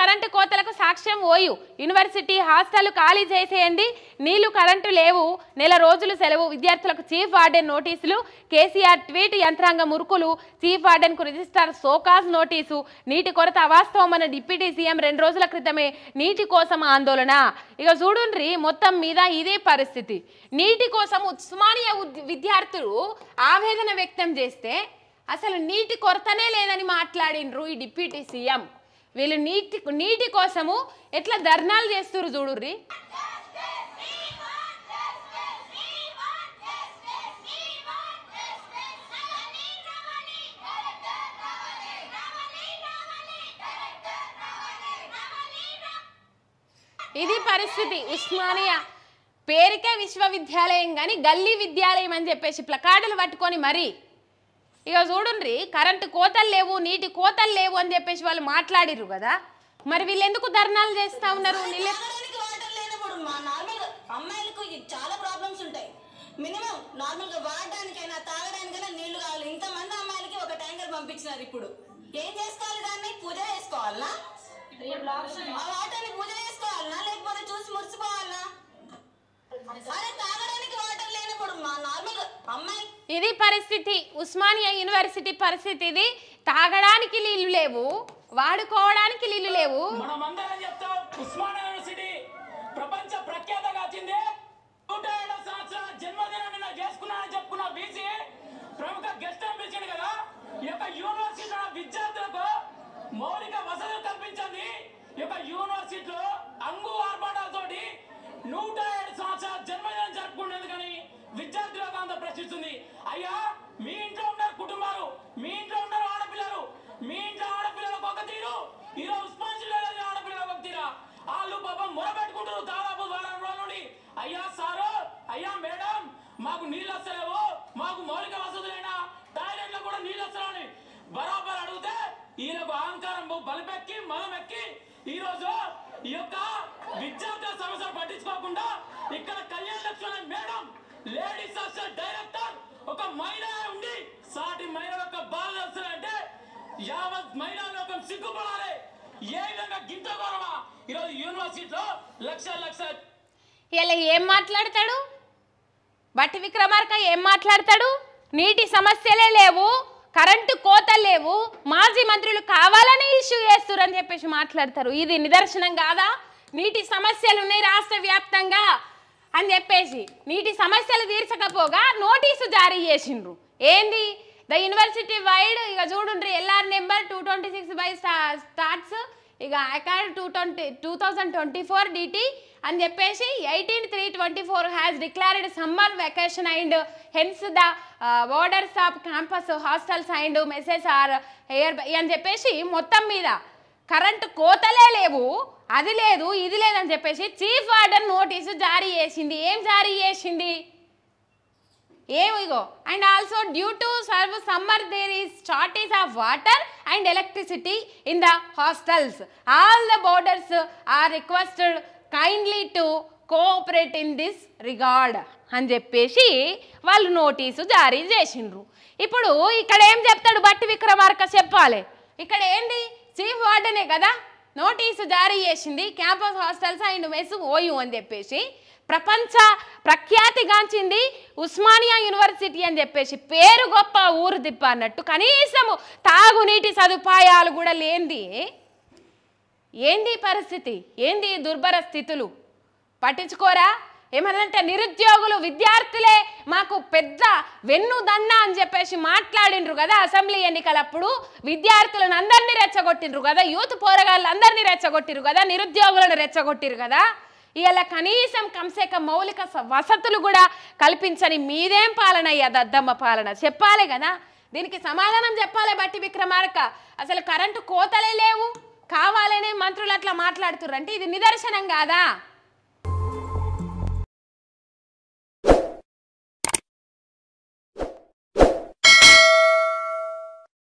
current కోతలకు సాక్ష్యం OU university hostel ఖాళీ చేసేయండి నీళ్లు కరెంటు లేవు నెల రోజులు సెలవు విద్యార్థులకు చీఫ్ వార్డెన్ నోటీసులు కేసీఆర్ ట్వీట్ యంత్రాంగ మురుకులు చీఫ్ వార్డెన్ కు రిజిస్టర్ సోకాజ్ నోటీసు నీటి కొరత అవాస్తవమన్న డిప్యూటీ సీఎం 2 రోజుల క్రితమే నీటి కోసం ఆందోళన ఇక చూడుండ్రి మొత్తం మీద ఇదే పరిస్థితి నీటి కోసం ఉస్మానియా విద్యార్థులు ఆవేదన వ్యక్తం చేస్తే అసలు నీటి కొరతనే లేదని మాట్లాడినరు ఈ డిప్యూటీ సీఎం వీళ్ళు నీటి కోసము ఎట్లా ధర్నాలు చేస్తురు చూడుర్రి ఇది పరిస్థితి ఉస్మానియా పేరుకే విశ్వవిద్యాలయం కానీ గల్లీ విద్యాలయం అని చెప్పేసి ప్లకార్డులు పట్టుకొని మరి ఇక చూడుండ్రి కరెంటు కోతలు లేవు నీటి కోతలు లేవు అని చెప్పేసి వాళ్ళు మాట్లాడిరు కదా మరి వీళ్ళు ఎందుకు ధర్నాలు చేస్తా ఉన్నారు అమ్మాయిలకు చాలా ప్రాబ్లమ్స్ ఉంటాయి మినిమం నార్మల్ గా వాడడానికైనా తాగడానికైనా నీళ్లు కావాలి ఇంతమంది అమ్మాయిలకి ఒక ట్యాంకర్ పంపించినారు ఇప్పుడు ఏం చేసుకోవాలి దాన్ని పూజ చేసుకోవాలనా ఆ వాటర్ని పూజ చేసుకోవాలనా లేకపోతే చూసి మురిసిపోవాలనా అరే తాగడానికి వాటర్ లేనప్పుడు నార్మల్ అమ్మాయి ఇది పరిస్థితి ఉస్మానియా యూనివర్సిటీ పరిస్థితి ఇది తాగడానికి నీళ్లు లేవు వాడుకోవడానికి నీళ్లు లేవు మనమందరం చెప్తాం ఉస్మానియా యూనివర్సిటీ ప్రపంచ ప్రఖ్యాతగాచింది 107వ సంవత్సరం జన్మదినాన్ని చేసుకున్నానని చెప్పుకున్న బీసీ ప్రముఖ గెస్ట్ పంపించింది కదా ఈ యొక్క యూనివర్సిటీ విద్యార్థులకు మౌలిక వసతులు కల్పించింది ఈ యొక్క యూనివర్సిటీలో అంగు ఆర్భాటాలతోటి 107 సంవత్సరాల జన్మదినం జరుపుకునేందుకని విద్యార్థులకు అంత ప్రశ్నిస్తుంది అయ్యా మీ ఇంట్లో ఉన్నారు కుటుంబాలు మీ ఇంట్లో ఉన్నారు ఆడపిల్లలు మీ ఇంట్లో ఆడపిల్లలకు ఒక తీరు ఈరోజు ఉస్మానియా ఆడపిల్లలకు ఒక తీరా వాళ్ళు పాపం మొరబెట్టుకుంటారు దాదాపు వారం రోజుల నుండి అయ్యా సారు అయ్యా మేడం మాకు నీళ్ళు వస్తలేవు మాకు మౌలిక వసతులైనా టాయిలెట్లో కూడా నీళ్ళు వస్తాయని బరాబర్ అడిగితే ఈయనకు అహంకారం బలిపెక్కి మదమెక్కి ఈరోజు ఈ యొక్క విద్యార్థుల సమస్యలు పట్టించుకోకుండా ఇక్కడ కళ్యాణ లక్ష్మణ మేడం లేడీస్ హాస్టల్ డైరెక్టర్ ఒక మహిళ ఉండి సాటి మహిళ యొక్క బాధ వస్తాయంటే యావత్ మహిళా లోకం సిగ్గుపడాలి ఏ విధంగా గింత గౌరవా ఈరోజు యూనివర్సిటీలో లక్ష ఇలా ఏం మాట్లాడతాడు బట్టి విక్రమార్క ఏం మాట్లాడతాడు నీటి సమస్యలే లేవు కరెంటు కోతలు లేవు మాజీ మంత్రులు కావాలని ఇష్యూ చేస్తున్నారు అని చెప్పేసి మాట్లాడతారు ఇది నిదర్శనం కాదా నీటి సమస్యలు ఉన్నాయి రాష్ట్ర వ్యాప్తంగా అని చెప్పేసి నీటి సమస్యలు తీర్చకపోగా నోటీసు జారీ చేసిండ్రు ఏంది ద యూనివర్సిటీ వైడ్ ఇక చూడుండ్రి ఎల్ఆర్ నెంబర్ 226 బై స్టార్ట్స్ ఇక అకార్డ్ 2024 డిటి అని చెప్పేసి 18/3/24 has declared summer vacation and hence the borders off campus hostels and message or hair అని చెప్పేసి మొత్తం మీద కరెంటు కోతలే లేవు అది లేదు ఇది లేదని చెప్పేసి చీఫ్ వార్డెన్ నోటీసు జారీ చేసింది ఏం జారీ చేసింది ఏమిగో and also due to severe summer there is shortage of water and electricity in the hostels all the boarders are requested kindly to cooperate in this regard అని చెప్పేసి వాళ్ళు నోటీసు జారీ చేసిండ్రు ఇప్పుడు ఇక్కడ ఏం చెప్తాడు బట్టి విక్రమార్క చెప్పాలి ఇక్కడ ఏంటి చీఫ్ వార్డెనే కదా నోటీసు జారీ చేసింది campus hostels and mess OU అని చెప్పేసి ప్రపంచ ప్రఖ్యాతిగాంచింది ఉస్మానియా యూనివర్సిటీ అని చెప్పేసి పేరు గొప్ప ఊరు దిప్ప అన్నట్టు కనీసము తాగునీటి సదుపాయాలు కూడా లేనిది ఏంది పరిస్థితి ఏంది దుర్భర స్థితులు పట్టించుకోరా ఏమనంటే నిరుద్యోగులు విద్యార్థులే మాకు పెద్ద వెన్నుదన్న అని చెప్పేసి మాట్లాడిండ్రు కదా అసెంబ్లీ ఎన్నికలప్పుడు విద్యార్థులను అందరినీ రెచ్చగొట్టిండ్రు కదా యూత్ పోరగాళ్ళందరినీ రెచ్చగొట్టిరు కదా నిరుద్యోగులను రెచ్చగొట్టిరు కదా ఇలా కనీసం కంసేక మౌలిక వసతులు కూడా కల్పించని మీదేం పాలన అయ్యా దద్దమ్మ పాలన చెప్పాలి కదా దీనికి సమాధానం చెప్పాలి బట్టి విక్రమార్క అసలు కరెంటు కోతలే లేవు కావాలనే మంత్రులు అట్లా మాట్లాడుతుర్రు అంటే ఇది నిదర్శనం కాదా